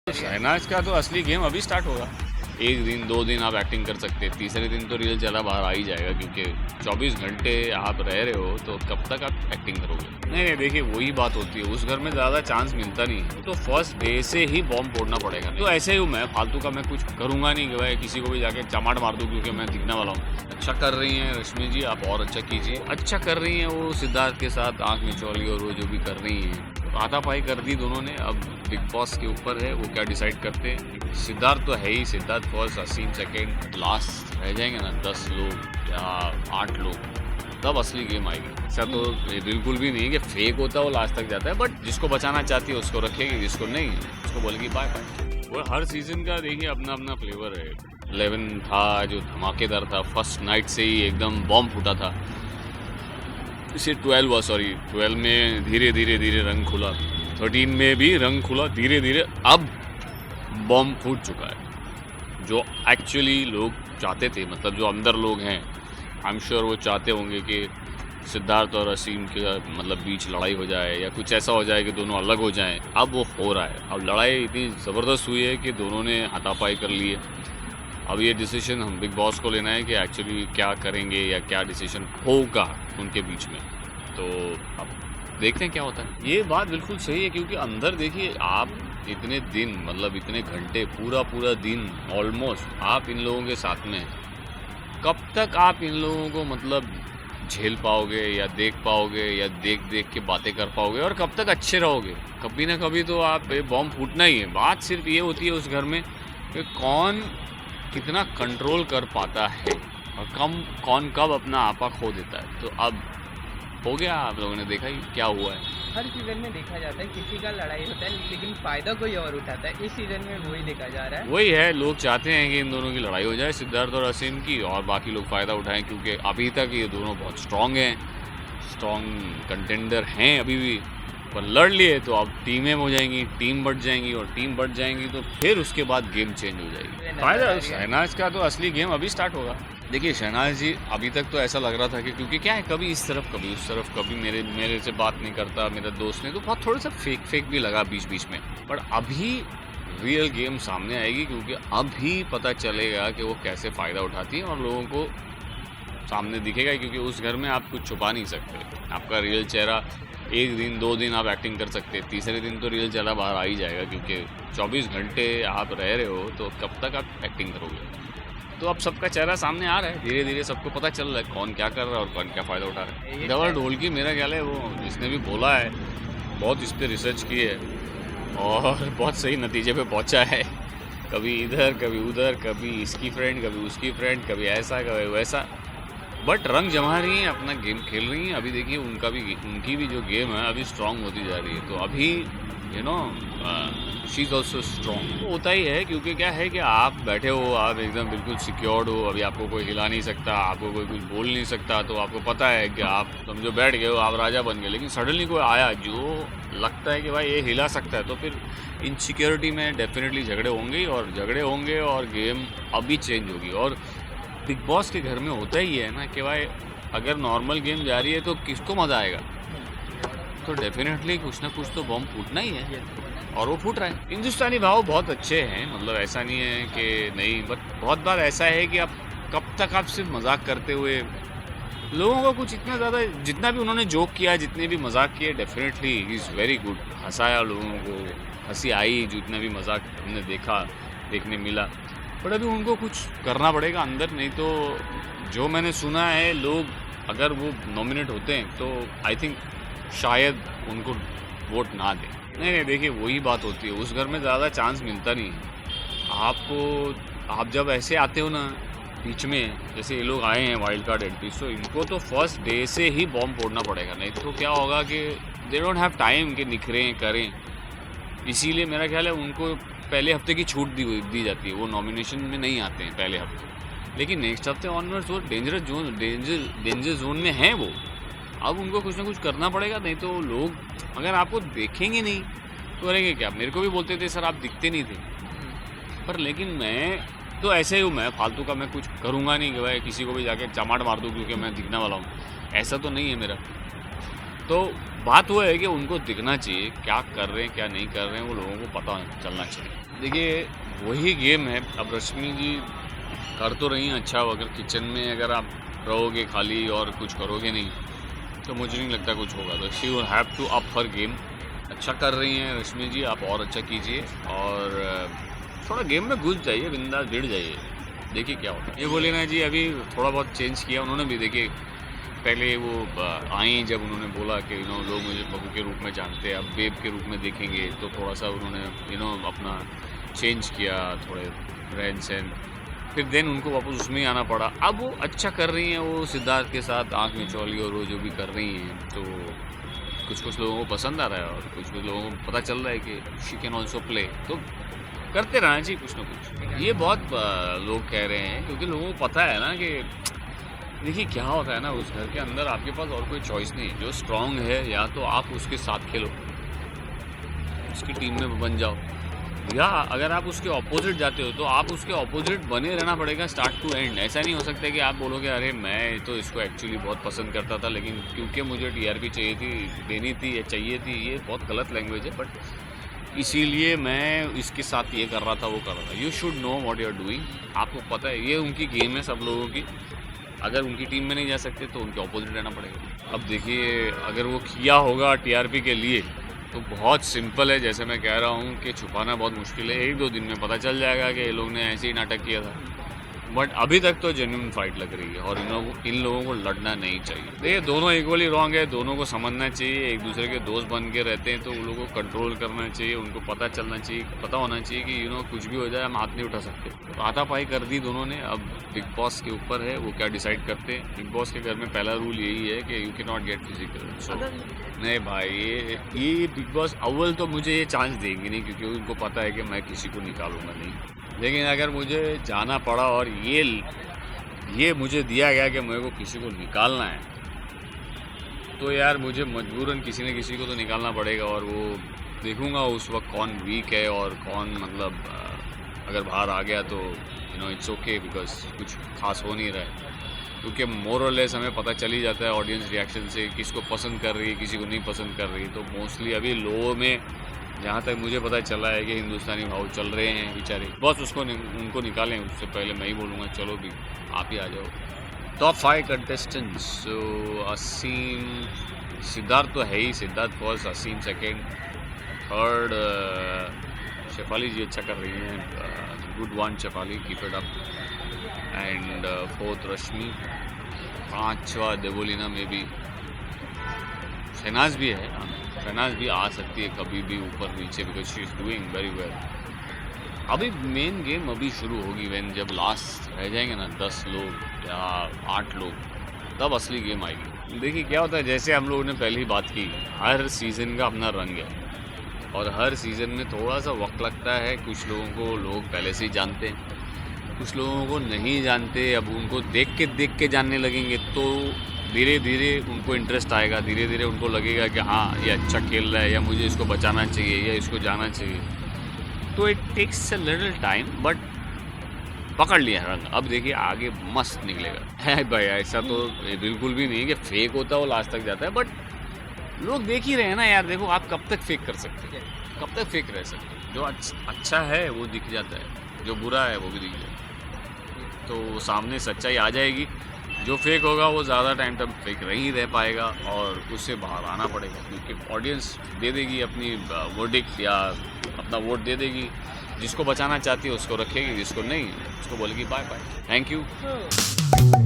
शहनाज का तो असली गेम अभी स्टार्ट होगा। एक दिन 2 दिन आप एक्टिंग कर सकते हैं, तीसरे दिन तो रियल चला बाहर आ ही जाएगा, क्योंकि 24 घंटे आप रह रहे हो तो कब तक आप एक्टिंग करोगे। नहीं, देखिए वही बात होती है, उस घर में ज़्यादा चांस मिलता नहीं है, तो फर्स्ट डे से ही बॉम्ब फोड़ना पड़ेगा। तो ऐसे ही हूँ मैं, फालतू का मैं कुछ करूँगा नहीं कि भाई किसी को भी जाके चमाट मार दूँ, क्योंकि मैं दिखने वाला हूँ। अच्छा कर रही हैं रश्मि जी, आप और अच्छा कीजिए। अच्छा कर रही हैं वो सिद्धार्थ के साथ आँख मिचौली, और वो जो भी कर रही हैं हाथापाई कर दी दोनों ने। अब बिग बॉस के ऊपर है वो क्या डिसाइड करते हैं। सिद्धार्थ तो है ही, Siddharth first, Asim second, last रह जाएंगे ना 10 लोग या 8 लोग, तब असली गेम आएगी। ऐसा तो बिल्कुल भी नहीं कि फेक होता है वो लास्ट तक जाता है, बट जिसको बचाना चाहती है उसको रखेगी, जिसको नहीं उसको बोलेगी बाय बाय। वो हर सीजन का देखिए अपना अपना फ्लेवर है। 11 था जो धमाकेदार था, फर्स्ट नाइट से ही एकदम बॉम्ब फूटा था। इसे 12 में धीरे धीरे रंग खुला, 13 में भी रंग खुला धीरे धीरे, अब बॉम्ब फूट चुका है। जो एक्चुअली लोग चाहते थे, मतलब जो अंदर लोग हैं, आई एम श्योर वो चाहते होंगे कि सिद्धार्थ और असीम के मतलब बीच लड़ाई हो जाए या कुछ ऐसा हो जाए कि दोनों अलग हो जाएं। अब वो हो रहा है, अब लड़ाई इतनी ज़बरदस्त हुई है कि दोनों ने हाथापाई कर ली है। अब ये डिसीजन हम बिग बॉस को लेना है कि एक्चुअली क्या करेंगे या क्या डिसीजन होगा उनके बीच में। तो अब देखते हैं क्या होता है। ये बात बिल्कुल सही है, क्योंकि अंदर देखिए आप इतने दिन, मतलब इतने घंटे, पूरा दिन ऑलमोस्ट आप इन लोगों के साथ में, कब तक आप इन लोगों को मतलब झेल पाओगे या देख पाओगे या देख के बातें कर पाओगे, और कब तक अच्छे रहोगे। कभी ना कभी तो आप बॉम्ब फूटना ही है। बात सिर्फ ये होती है उस घर में कि कौन कितना कंट्रोल कर पाता है और कौन कब अपना आपा खो देता है। तो अब हो गया, आप लोगों ने देखा ही क्या हुआ है। हर सीजन में देखा जाता है किसी का लड़ाई होता है, लेकिन फायदा कोई और उठाता है। इस सीजन में वही देखा जा रहा है। वही है, लोग चाहते हैं कि इन दोनों की लड़ाई हो जाए, सिद्धार्थ और असीम की, और बाकी लोग फ़ायदा उठाएं, क्योंकि अभी तक ये दोनों बहुत स्ट्रांग हैं, स्ट्रांग कंटेंडर हैं अभी भी। पर लड़ लिए तो अब टीमें हो जाएंगी, टीम बढ़ जाएंगी, और टीम बढ़ जाएंगी तो फिर उसके बाद गेम चेंज हो जाएगी। फायदा शहनाज का तो असली गेम अभी स्टार्ट होगा। देखिए शहनाज जी, अभी तक तो ऐसा लग रहा था कि क्योंकि क्या है, कभी इस तरफ कभी उस तरफ, कभी मेरे से बात नहीं करता मेरा दोस्त ने, तो बहुत थोड़ा सा फेक भी लगा बीच में। पर अभी रियल गेम सामने आएगी, क्योंकि अभी पता चलेगा कि वो कैसे फ़ायदा उठाती है और लोगों को सामने दिखेगा, क्योंकि उस घर में आप कुछ छुपा नहीं सकते। आपका रियल चेहरा, एक दिन 2 दिन आप एक्टिंग कर सकते हैं, तीसरे दिन तो रियल चेहरा बाहर आ ही जाएगा, क्योंकि 24 घंटे आप रह रहे हो तो कब तक आप एक्टिंग करोगे। तो अब सबका चेहरा सामने आ रहा है, धीरे धीरे सबको पता चल रहा है कौन क्या कर रहा है और कौन क्या फ़ायदा उठा रहा है। डबल ढोल की मेरा ख्याल है वो जिसने भी बोला है, बहुत इस पर रिसर्च की है और बहुत सही नतीजे पे पहुंचा है। कभी इधर कभी उधर, कभी इसकी फ्रेंड कभी उसकी फ्रेंड, कभी ऐसा कभी वैसा, बट रंग जमा रही हैं, अपना गेम खेल रही हैं। अभी देखिए उनकी भी जो गेम है अभी स्ट्रांग होती जा रही है। तो अभी शी इज़ ऑल्सो स्ट्रॉन्ग। तो होता ही है, क्योंकि क्या है कि आप बैठे हो, आप एकदम बिल्कुल सिक्योर्ड हो, अभी आपको कोई हिला नहीं सकता, आपको कोई कुछ बोल नहीं सकता, तो आपको पता है कि आप समझो बैठ गए हो, आप राजा बन गए। लेकिन सडनली कोई आया जो लगता है कि भाई ये हिला सकता है, तो फिर इनसिक्योरिटी में डेफिनेटली झगड़े होंगे और गेम अभी चेंज होगी। और बिग बॉस के घर में होता ही है ना कि भाई अगर नॉर्मल गेम जा रही है तो किसको मज़ा आएगा, तो डेफिनेटली कुछ ना कुछ तो बॉम्ब फूटना ही है, और वो फूट रहा है। हिंदुस्तानी भाव बहुत अच्छे हैं, मतलब ऐसा नहीं है कि नहीं, बट बहुत बार ऐसा है कि आप कब तक आप सिर्फ मजाक करते हुए लोगों को कुछ इतना ज़्यादा, जितना भी उन्होंने जोक किया, जितने भी मजाक किए, डेफिनेटली ही इज़ वेरी गुड। हंसाया लोगों को, हंसी आई, जितना भी मजाक हमने देखने मिला, बट अभी उनको कुछ करना पड़ेगा अंदर, नहीं तो जो मैंने सुना है लोग अगर वो नॉमिनेट होते हैं तो आई थिंक शायद उनको वोट ना दें। नहीं, देखिए वही बात होती है, उस घर में ज़्यादा चांस मिलता नहीं है। आप जब ऐसे आते हो ना बीच में, जैसे ये लोग आए हैं वाइल्ड कार्ड एंट्री, तो इनको तो फर्स्ट डे से ही बॉम्ब फोड़ना पड़ेगा, नहीं तो क्या होगा कि दे डोंट हैव टाइम कि निखरें करें। इसीलिए मेरा ख्याल है उनको पहले हफ्ते की छूट दी जाती है, वो नॉमिनेशन में नहीं आते हैं पहले हफ्ते, लेकिन नेक्स्ट हफ्ते ऑनवर्ड्स वो डेंजर जोन में हैं वो। अब उनको कुछ ना कुछ करना पड़ेगा, नहीं तो लोग अगर आपको देखेंगे नहीं तो करेंगे क्या। मेरे को भी बोलते थे सर आप दिखते नहीं थे, पर लेकिन मैं तो ऐसे ही हूँ, मैं फालतू का मैं कुछ करूँगा नहीं कि भाई किसी को भी जाके चमाट मार दूँ, क्योंकि मैं दिखने वाला हूँ, ऐसा तो नहीं है मेरा। तो बात वो है कि उनको दिखना चाहिए क्या कर रहे हैं क्या नहीं कर रहे हैं, वो लोगों को पता चलना चाहिए। देखिए वही गेम है। अब रश्मि जी कर तो रही हैं अच्छा, अगर किचन में अगर आप रहोगे खाली और कुछ करोगे नहीं तो मुझे नहीं लगता कुछ होगा। तो she will have to up her game. अच्छा कर रही हैं रश्मि जी, आप और अच्छा कीजिए और थोड़ा गेम में घुस जाइए, बिंदास भिड़ जाइए, देखिए क्या होता है। ये बोले ना जी अभी थोड़ा बहुत चेंज किया उन्होंने भी। देखिए पहले वो आई जब उन्होंने बोला कि लोग मुझे बहू के रूप में जानते हैं, अब बेब के रूप में देखेंगे, तो थोड़ा सा उन्होंने अपना चेंज किया, थोड़े रहन सहन, फिर देन उनको वापस उसमें ही आना पड़ा। अब वो अच्छा कर रही हैं, वो सिद्धार्थ के साथ आँख मिचौली और वो जो भी कर रही हैं, तो कुछ लोगों को पसंद आ रहा है और कुछ लोगों को पता चल रहा है कि शी कैन ऑल्सो प्ले। तो करते रहना चाहिए कुछ ना कुछ। ये बहुत लोग कह रहे हैं क्योंकि लोगों को पता है ना कि देखिए क्या होता है ना, उस घर के अंदर आपके पास और कोई चॉइस नहीं है। जो स्ट्रांग है या तो आप उसके साथ खेलो, उसकी टीम में बन जाओ, या अगर आप उसके ऑपोजिट जाते हो तो आप उसके ऑपोजिट बने रहना पड़ेगा स्टार्ट टू एंड। ऐसा नहीं हो सकता कि आप बोलोगे अरे मैं तो इसको एक्चुअली बहुत पसंद करता था लेकिन क्योंकि मुझे टीआरपी चाहिए थी, देनी थी या चाहिए थी, ये बहुत गलत लैंग्वेज है, बट इसीलिए मैं इसके साथ ये कर रहा था वो कर रहा था। You should know what you are doing. आपको पता है ये उनकी गेम है सब लोगों की। अगर उनकी टीम में नहीं जा सकते तो उनके ऑपोजिट रहना पड़ेगा। अब देखिए अगर वो किया होगा टीआरपी के लिए तो बहुत सिंपल है, जैसे मैं कह रहा हूँ कि छुपाना बहुत मुश्किल है। 1-2 दिन में पता चल जाएगा कि ये लोग ने ऐसे ही नाटक किया था, बट अभी तक तो जेन्युइन फाइट लग रही है और इन लोगों को लड़ना नहीं चाहिए। देखिए दोनों इक्वली रॉन्ग है, दोनों को समझना चाहिए। एक दूसरे के दोस्त बन के रहते हैं तो उन लोगों को कंट्रोल करना चाहिए, उनको पता चलना चाहिए, पता होना चाहिए कि कुछ भी हो जाए हम हाथ नहीं उठा सकते। तो हाथापाई कर दी दोनों ने। अब बिग बॉस के ऊपर है वो क्या डिसाइड करते हैं। बिग बॉस के घर में पहला रूल यही है कि you can not get physical. So नहीं भाई, ये बिग बॉस अव्वल तो मुझे ये चांस देंगे नहीं क्योंकि उनको पता है कि मैं किसी को निकालूंगा नहीं। लेकिन अगर मुझे जाना पड़ा और ये मुझे दिया गया कि मेरे को किसी को निकालना है तो यार मुझे मजबूरन किसी न किसी को तो निकालना पड़ेगा। और वो देखूंगा उस वक्त कौन वीक है और कौन मतलब अगर बाहर आ गया तो इट्स ओके, बिकॉज कुछ खास हो नहीं रहा है। क्योंकि मोर और लेस हमें पता चल ही जाता है ऑडियंस रिएक्शन से किसको पसंद कर रही है, किसी को नहीं पसंद कर रही है। तो मोस्टली अभी लोगों में जहाँ तक मुझे पता चला है कि हिंदुस्तानी भाव चल रहे हैं बेचारे, बस उनको निकालें। उससे पहले मैं ही बोलूँगा चलो भी आप ही आ जाओ। Top 5 contestants, so Asim, Siddharth तो है ही, Siddharth first, Asim second, third Shefali ji अच्छा कर रही हैं, good one Shefali, keep it up, and fourth Rashmi, 5वां देवोलीना में भी शहनाज भी है। शहनाज भी आ सकती है कभी भी ऊपर नीचे because she is doing very well. अभी मेन गेम अभी शुरू होगी व्हेन जब लास्ट रह जाएंगे ना 10 लोग या 8 लोग, तब असली गेम आएगी। देखिए क्या होता है, जैसे हम लोगों ने पहले ही बात की, हर सीज़न का अपना रंग है और हर सीज़न में थोड़ा सा वक्त लगता है। कुछ लोगों को लोग पहले से ही जानते हैं, कुछ लोगों को नहीं जानते। अब उनको देख के जानने लगेंगे तो धीरे धीरे उनको इंटरेस्ट आएगा, धीरे धीरे उनको लगेगा कि हाँ ये अच्छा खेल रहा है या मुझे इसको बचाना चाहिए या इसको जाना चाहिए। तो it takes a little time, but पकड़ लिया रंग। अब देखिए आगे मस्त निकलेगा। है भाई, ऐसा तो बिल्कुल भी नहीं है कि फेक होता वो लास्ट तक जाता है, बट लोग देख ही रहे हैं ना यार। देखो आप कब तक फेक कर सकते हैं, कब तक फेक रह सकते हैं। जो अच्छा है वो दिख जाता है, जो बुरा है वो भी दिख जाता है। तो सामने सच्चाई आ जाएगी। जो फेक होगा वो ज़्यादा टाइम तक फेक नहीं रह पाएगा और उससे बाहर आना पड़ेगा क्योंकि ऑडियंस दे देगी अपनी वर्डिक्ट या अपना वोट दे देगी। जिसको बचाना चाहती है उसको रखेगी, जिसको नहीं उसको बोलेगी बाय बाय, थैंक यू।